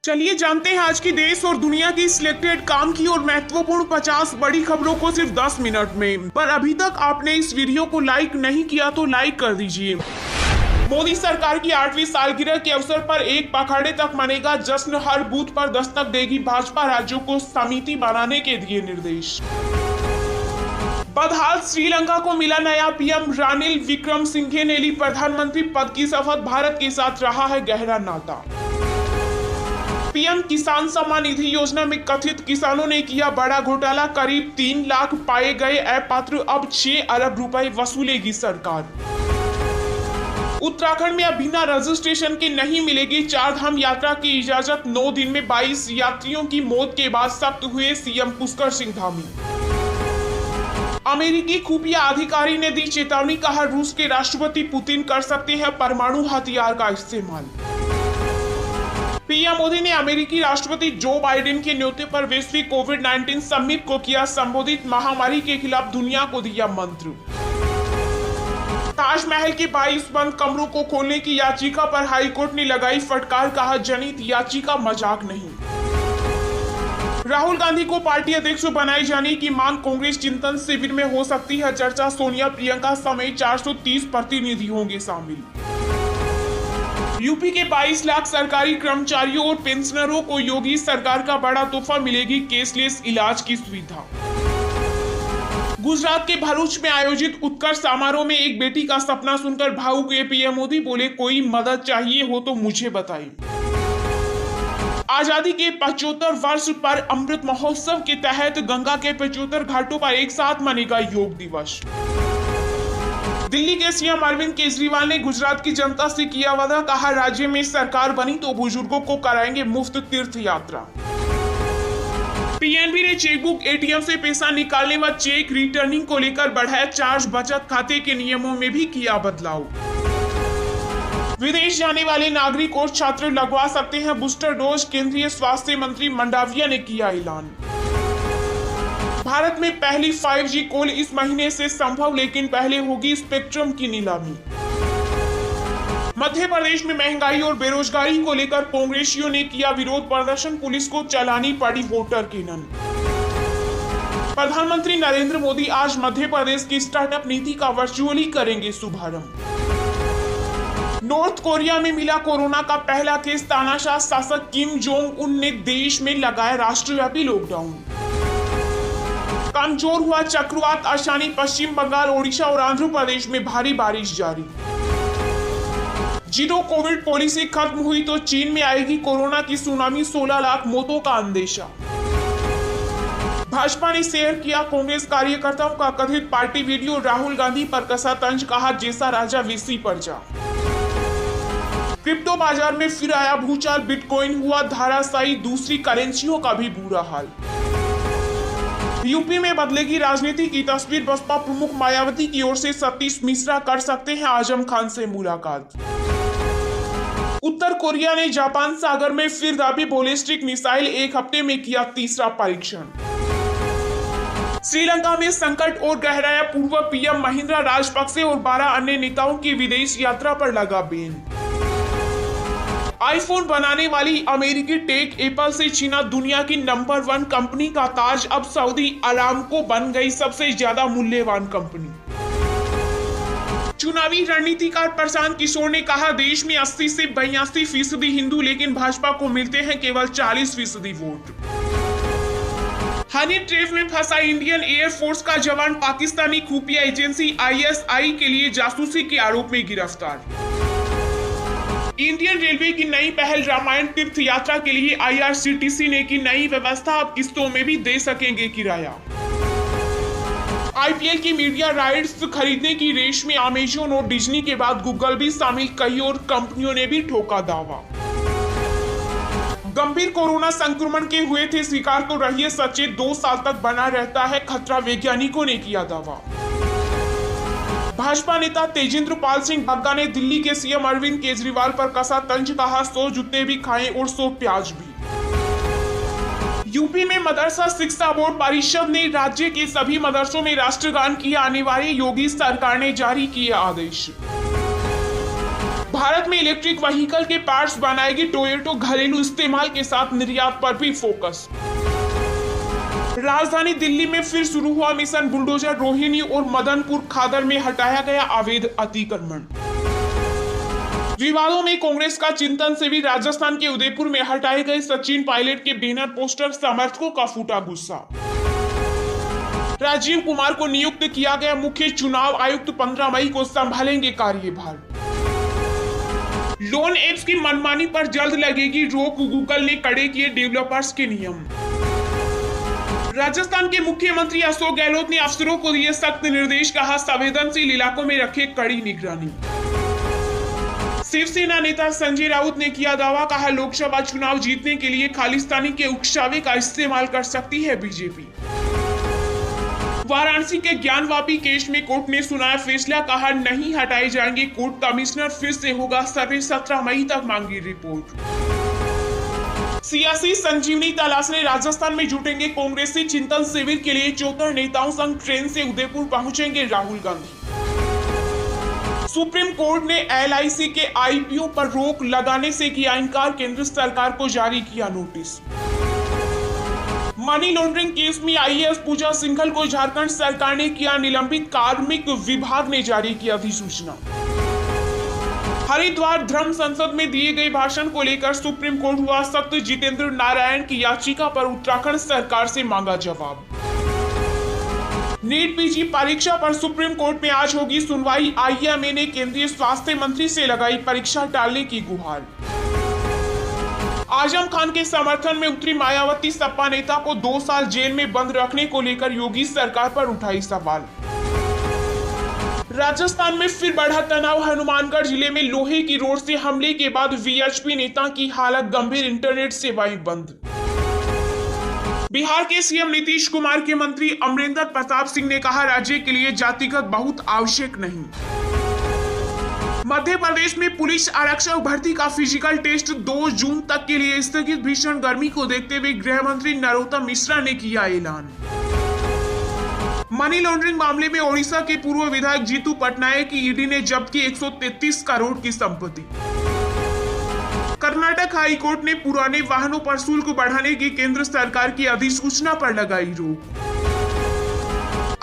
चलिए जानते हैं आज की देश और दुनिया की सिलेक्टेड काम की और महत्वपूर्ण 50 बड़ी खबरों को सिर्फ 10 मिनट में। पर अभी तक आपने इस वीडियो को लाइक नहीं किया तो लाइक कर दीजिए। मोदी सरकार की 8वीं सालगिरह के अवसर पर एक पखवाड़े तक मनेगा जश्न, हर बूथ पर दस्तक देगी भाजपा, राज्यों को समिति बनाने के दिए निर्देश। बदहाल श्रीलंका को मिला नया पीएम, रानिल विक्रमसिंघे ने ली प्रधानमंत्री पद की शपथ, भारत के साथ रहा है गहरा नाता। पीएम किसान सम्मान निधि योजना में कथित किसानों ने किया बड़ा घोटाला, करीब 3 लाख पाए गए अपात्र, अब 6 अरब रुपए वसूलेगी सरकार। उत्तराखंड में अब बिना रजिस्ट्रेशन के नहीं मिलेगी 4 धाम यात्रा की इजाजत, 9 दिन में 22 यात्रियों की मौत के बाद सख्त हुए सीएम पुष्कर सिंह धामी। अमेरिकी खुफिया अधिकारी ने दी चेतावनी, कहा रूस के राष्ट्रपति पुतिन कर सकते हैं परमाणु हथियार का इस्तेमाल। पीएम मोदी ने अमेरिकी राष्ट्रपति जो बाइडेन के न्योते पर वैश्विक कोविड-19 समिट को किया संबोधित, महामारी के खिलाफ दुनिया को दिया मंत्र। ताजमहल के 22 बंद कमरों को खोलने की याचिका पर हाईकोर्ट ने लगाई फटकार, कहा जनहित याचिका मजाक नहीं। राहुल गांधी को पार्टी अध्यक्ष बनाए जाने की मांग, कांग्रेस चिंतन शिविर में हो सकती है चर्चा, सोनिया प्रियंका समेत 430 प्रतिनिधि होंगे शामिल। यूपी के 22 लाख सरकारी कर्मचारियों और पेंशनरों को योगी सरकार का बड़ा तोहफा, मिलेगी कैशलेस इलाज की सुविधा। गुजरात के भरूच में आयोजित उत्कर्ष समारोह में एक बेटी का सपना सुनकर भावुक हुए पीएम मोदी, बोले कोई मदद चाहिए हो तो मुझे बताइए। आजादी के 75 वर्ष पर अमृत महोत्सव के तहत गंगा के 75 घाटों पर एक साथ मनेगा योग दिवस। दिल्ली के सीएम अरविंद केजरीवाल ने गुजरात की जनता से किया वादा, कहा राज्य में सरकार बनी तो बुजुर्गों को कराएंगे मुफ्त तीर्थ यात्रा। पीएनबी ने चेकबुक, एटीएम से पैसा निकालने व चेक रिटर्निंग को लेकर बढ़ाया चार्ज, बचत खाते के नियमों में भी किया बदलाव। विदेश जाने वाले नागरिक और छात्र लगवा सकते हैं बूस्टर डोज, केंद्रीय स्वास्थ्य मंत्री मंडाविया ने किया ऐलान। भारत में पहली 5G कॉल इस महीने से संभव, लेकिन पहले होगी स्पेक्ट्रम की नीलामी। मध्य प्रदेश में महंगाई और बेरोजगारी को लेकर कांग्रेसियों ने किया विरोध प्रदर्शन, पुलिस को चलानी पड़ी वोटर गिनन। प्रधानमंत्री नरेंद्र मोदी आज मध्य प्रदेश की स्टार्टअप नीति का वर्चुअली करेंगे शुभारंभ। नॉर्थ कोरिया में मिला कोरोना का पहला केस, तानाशाह शासक किम जोंग उन ने देश में लगाया राष्ट्रव्यापी लॉकडाउन। कमजोर हुआ चक्रवात आसानी, पश्चिम बंगाल, ओडिशा और आंध्र प्रदेश में भारी बारिश जारी। जीरो कोविड पॉलिसी खत्म हुई तो चीन में आएगी कोरोना की सुनामी, 16 लाख मौतों का अंदेशा। भाजपा ने शेयर किया कांग्रेस कार्यकर्ताओं का कथित पार्टी वीडियो, राहुल गांधी पर कसा तंज, कहा जैसा राजा वैसी प्रजा। क्रिप्टो बाजार में फिर आया भूचाल, बिटकॉइन हुआ धराशायी, दूसरी करेंसियों का भी बुरा हाल। यूपी में बदलेगी राजनीति की तस्वीर, बसपा प्रमुख मायावती की ओर से सतीश मिश्रा कर सकते हैं आजम खान से मुलाकात। उत्तर कोरिया ने जापान सागर में फिर दाबी बैलिस्टिक मिसाइल, एक हफ्ते में किया तीसरा परीक्षण। श्रीलंका में संकट और गहराया, पूर्व पीएम महिंद्रा राजपक्षे और 12 अन्य नेताओं की विदेश यात्रा पर लगा बैन। आईफोन बनाने वाली अमेरिकी टेक एप्पल से छीना दुनिया की नंबर 1 कंपनी का ताज, अब सऊदी अरामको बन गई सबसे ज्यादा मूल्यवान कंपनी। चुनावी रणनीतिकार प्रशांत किशोर ने कहा देश में 80 से 82% हिंदू, लेकिन भाजपा को मिलते हैं केवल 40% वोट। हनी ट्रैप में फंसा इंडियन एयरफोर्स का जवान, पाकिस्तानी खुफिया एजेंसी ISI के लिए जासूसी के आरोप में गिरफ्तार। इंडियन रेलवे की नई पहल, रामायण तीर्थ यात्रा के लिए IRCTC ने की नई व्यवस्था, अब किस्तों में भी दे सकेंगे किराया। IPL की मीडिया राइट्स खरीदने की रेस में अमेजन और डिज्नी के बाद गूगल भी शामिल, कई और कंपनियों ने भी ठोका दावा। गंभीर कोरोना संक्रमण के हुए थे शिकार, तो रहिए सचेत, 2 साल तक बना रहता है खतरा, वैज्ञानिकों ने किया दावा। भाजपा नेता तेजेंद्र पाल सिंह बग्गा ने दिल्ली के सीएम अरविंद केजरीवाल पर कसा तंज, कहा 100 जूते भी खाएं और 100 प्याज भी। यूपी में मदरसा शिक्षा बोर्ड परिषद ने राज्य के सभी मदरसों में राष्ट्रगान किया अनिवार्य, योगी सरकार ने जारी किए आदेश। भारत में इलेक्ट्रिक व्हीकल के पार्ट्स बनाएगी टोयोटा, घरेलू इस्तेमाल के साथ निर्यात पर भी फोकस। राजधानी दिल्ली में फिर शुरू हुआ मिशन बुलडोजर, रोहिणी और मदनपुर खादर में हटाया गया अवैध अतिक्रमण। विवादों में कांग्रेस का चिंतन शिविर, राजस्थान के उदयपुर में हटाए गए सचिन पायलट के बैनर पोस्टर, समर्थकों का फूटा गुस्सा। राजीव कुमार को नियुक्त किया गया मुख्य चुनाव आयुक्त, 15 मई को संभालेंगे कार्यभार। लोन एप्स की मनमानी पर जल्द लगेगी रोक, गूगल ने कड़े किए डेवलपर्स के नियम। राजस्थान के मुख्यमंत्री अशोक गहलोत ने अफसरों को दिए सख्त निर्देश, कहा संवेदनशील इलाकों में रखे कड़ी निगरानी। शिवसेना नेता संजय राउत ने किया दावा, कहा लोकसभा चुनाव जीतने के लिए खालिस्तानी के उकसावे का इस्तेमाल कर सकती है बीजेपी। वाराणसी के ज्ञानवापी केस में कोर्ट ने सुनाया फैसला, कहा नहीं हटाए जाएंगे कोर्ट कमिश्नर, फिर से होगा सर्वे, 17 मई तक मांगी रिपोर्ट। सियासी संजीवनी तलाशने राजस्थान में जुटेंगे कांग्रेसी चिंतन शिविर के लिए 74 नेताओं संग ट्रेन से उदयपुर पहुंचेंगे राहुल गांधी। सुप्रीम कोर्ट ने LIC के IPO पर रोक लगाने से किया इनकार, केंद्र सरकार को जारी किया नोटिस। मनी लॉन्ड्रिंग केस में IAS पूजा सिंघल को झारखंड सरकार ने किया निलंबित, कार्मिक विभाग ने जारी की अधिसूचना। हरिद्वार धर्म संसद में दिए गए भाषण को लेकर सुप्रीम कोर्ट हुआ सख्त, जितेंद्र नारायण की याचिका पर उत्तराखंड सरकार से मांगा जवाब। नीट PG परीक्षा पर सुप्रीम कोर्ट में आज होगी सुनवाई, IMA ने केंद्रीय स्वास्थ्य मंत्री से लगाई परीक्षा टालने की गुहार। आजम खान के समर्थन में उतरी मायावती, सपा नेता को 2 साल जेल में बंद रखने को लेकर योगी सरकार पर उठाई सवाल। राजस्थान में फिर बढ़ा तनाव, हनुमानगढ़ जिले में लोहे की रोड से हमले के बाद VHP नेता की हालत गंभीर, इंटरनेट सेवाएं बंद। बिहार के CM नीतीश कुमार के मंत्री अमरिंदर प्रताप सिंह ने कहा राज्य के लिए जातिगत बहुत आवश्यक नहीं। मध्य प्रदेश में पुलिस आरक्षक भर्ती का फिजिकल टेस्ट 2 जून तक के लिए स्थगित, भीषण गर्मी को देखते हुए गृह मंत्री नरोत्तम मिश्रा ने किया ऐलान। मनी लॉन्ड्रिंग मामले में ओडिशा के पूर्व विधायक जीतू पटनायक की ईडी ने जब्त की 133 करोड़ की संपत्ति। कर्नाटक हाई कोर्ट ने पुराने वाहनों पर शुल्क बढ़ाने की केंद्र सरकार की अधिसूचना पर लगाई रोक।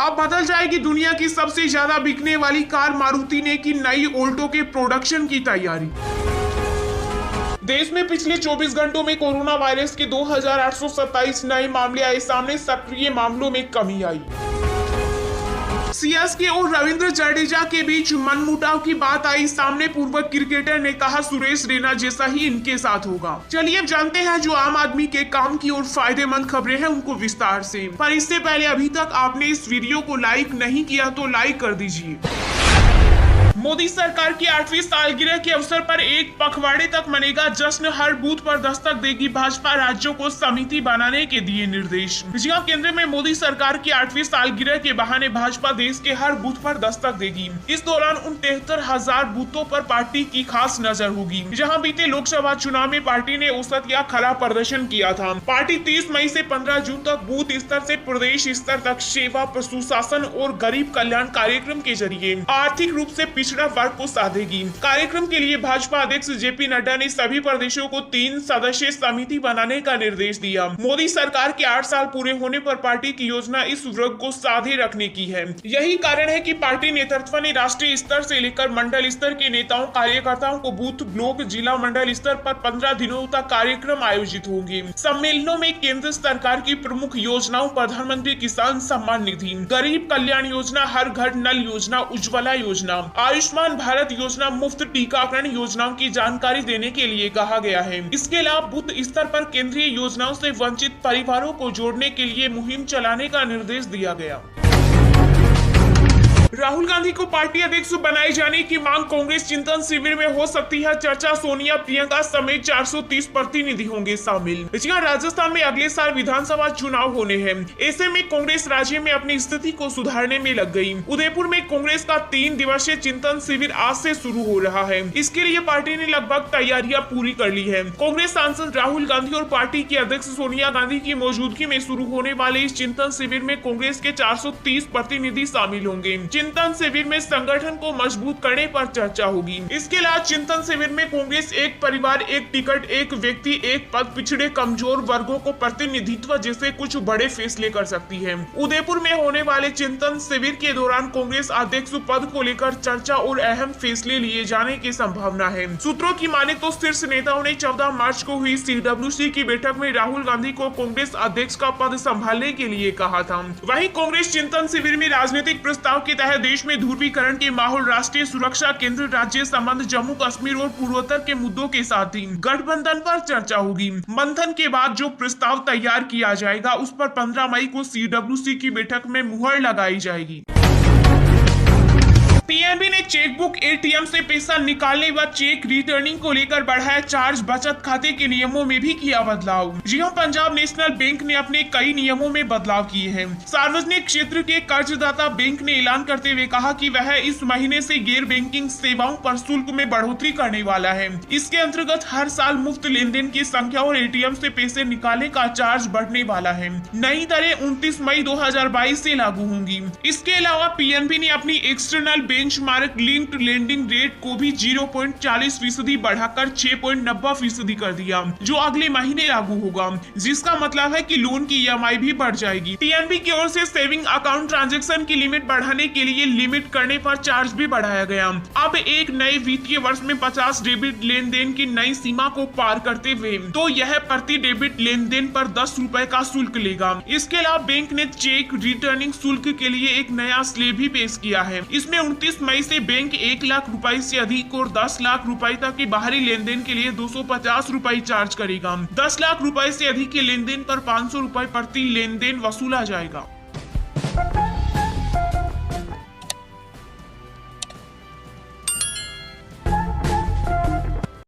अब बदल जाएगी दुनिया की सबसे ज्यादा बिकने वाली कार, मारुति ने की नई ऑल्टो के प्रोडक्शन की तैयारी। देश में पिछले 24 घंटों में कोरोना वायरस के 2827 नए मामले आए सामने, सक्रिय मामलों में कमी आई। CSK और रविंद्र जडेजा के बीच मनमुटाव की बात आई सामने, पूर्व क्रिकेटर ने कहा सुरेश रैना जैसा ही इनके साथ होगा। चलिए अब जानते हैं जो आम आदमी के काम की और फायदेमंद खबरें हैं उनको विस्तार से। पर इससे पहले अभी तक आपने इस वीडियो को लाइक नहीं किया तो लाइक कर दीजिए। मोदी सरकार की 8वीं सालगिरह के अवसर पर एक पखवाड़े तक मनेगा जश्न, हर बूथ पर दस्तक देगी भाजपा, राज्यों को समिति बनाने के दिए निर्देश। जहां केंद्र में मोदी सरकार की 8वीं सालगिरह के बहाने भाजपा देश के हर बूथ पर दस्तक देगी। इस दौरान उन 73,000 बूथों पर पार्टी की खास नजर होगी। जहां बीते लोकसभा चुनाव में पार्टी ने औसत या खरा प्रदर्शन किया था। पार्टी 30 मई से 15 जून तक बूथ स्तर से प्रदेश स्तर तक सेवा, सुशासन और गरीब कल्याण कार्यक्रम के जरिए आर्थिक रूप से पिछड़ा वर्ग को साधेगी। कार्यक्रम के लिए भाजपा अध्यक्ष JP नड्डा ने सभी प्रदेशों को 3 सदस्यीय समिति बनाने का निर्देश दिया। मोदी सरकार के 8 साल पूरे होने पर पार्टी की योजना इस वर्ग को साधे रखने की है। यही कारण है कि पार्टी नेतृत्व ने राष्ट्रीय स्तर से लेकर मंडल स्तर के नेताओं कार्यकर्ताओं को बूथ, ब्लॉक, जिला, मंडल स्तर पर 15 दिनों तक कार्यक्रम आयोजित होंगे। सम्मेलनों में केंद्र सरकार की प्रमुख योजनाओं, प्रधानमंत्री किसान सम्मान निधि, गरीब कल्याण योजना, हर घर नल योजना, उज्ज्वला योजना, आयुष्मान भारत योजना, मुफ्त टीकाकरण योजनाओं की जानकारी देने के लिए कहा गया है। इसके अलावा बूथ स्तर पर केंद्रीय योजनाओं से वंचित परिवारों को जोड़ने के लिए मुहिम चलाने का निर्देश दिया गया। राहुल गांधी को पार्टी अध्यक्ष बनाए जाने की मांग, कांग्रेस चिंतन शिविर में हो सकती है चर्चा, सोनिया प्रियंका समेत 430 प्रतिनिधि होंगे शामिल। जहां राजस्थान में अगले साल विधानसभा चुनाव होने हैं, ऐसे में कांग्रेस राज्य में अपनी स्थिति को सुधारने में लग गई। उदयपुर में कांग्रेस का 3 दिवसीय चिंतन शिविर आज से शुरू हो रहा है। इसके लिए पार्टी ने लगभग तैयारियां पूरी कर ली है। कांग्रेस सांसद राहुल गांधी और पार्टी की अध्यक्ष सोनिया गांधी की मौजूदगी में शुरू होने वाले इस चिंतन शिविर में कांग्रेस के 430 प्रतिनिधि शामिल होंगे, चिंतन शिविर में संगठन को मजबूत करने पर चर्चा होगी। इसके अलावा चिंतन शिविर में कांग्रेस एक परिवार एक टिकट एक व्यक्ति एक पद पिछड़े कमजोर वर्गों को प्रतिनिधित्व जैसे कुछ बड़े फैसले कर सकती है। उदयपुर में होने वाले चिंतन शिविर के दौरान कांग्रेस अध्यक्ष पद को लेकर चर्चा और अहम फैसले लिए जाने की संभावना है। सूत्रों की माने तो शीर्ष नेताओं ने 14 मार्च को हुई CWC की बैठक में राहुल गांधी को कांग्रेस अध्यक्ष का पद संभालने के लिए कहा था। वहीं कांग्रेस चिंतन शिविर में राजनीतिक प्रस्ताव के तहत देश में ध्रुवीकरण के माहौल, राष्ट्रीय सुरक्षा, केंद्र राज्य संबंध, जम्मू कश्मीर और पूर्वोत्तर के मुद्दों के साथ ही गठबंधन पर चर्चा होगी। मंथन के बाद जो प्रस्ताव तैयार किया जाएगा उस पर 15 मई को CWC की बैठक में मुहर लगाई जाएगी। पीएनबी ने चेकबुक ATM से पैसा निकालने व चेक रिटर्निंग को लेकर बढ़ाया चार्ज, बचत खाते के नियमों में भी किया बदलाव। जी हां, पंजाब नेशनल बैंक ने अपने कई नियमों में बदलाव किए हैं। सार्वजनिक क्षेत्र के कर्जदाता बैंक ने ऐलान करते हुए कहा कि वह इस महीने से गैर बैंकिंग सेवाओं पर शुल्क में बढ़ोतरी करने वाला है। इसके अंतर्गत हर साल मुफ्त लेन देन की संख्या और ATM से पैसे निकालने का चार्ज बढ़ने वाला है। नई दरें 29 मई 2022 से लागू होंगी। इसके अलावा पीएनबी ने अपनी external benchmark linked lending rate को भी 0.40% बढ़ाकर 6.90% कर दिया, जो अगले महीने लागू होगा, जिसका मतलब है कि लोन की EMI भी बढ़ जाएगी। पीएनबी की ओर से सेविंग अकाउंट ट्रांजैक्शन की लिमिट बढ़ाने के लिए लिमिट करने पर चार्ज भी बढ़ाया गया। अब एक नए वित्तीय वर्ष में 50 डेबिट लेन देन की नई सीमा को पार करते हुए तो यह प्रति डेबिट लेन देन पर 10 रुपए का शुल्क लेगा। इसके अलावा बैंक ने चेक रिटर्निंग शुल्क के लिए एक नया स्लैब भी पेश किया है। इसमें 29 मई से बैंक 1 लाख रुपए से अधिक और 10 लाख रुपए तक की बाहरी लेन देन के लिए 250 रुपए चार्ज करेगा। 10 लाख रुपए से अधिक के लेन देन पर 500 रुपए प्रति लेन देन वसूला जाएगा।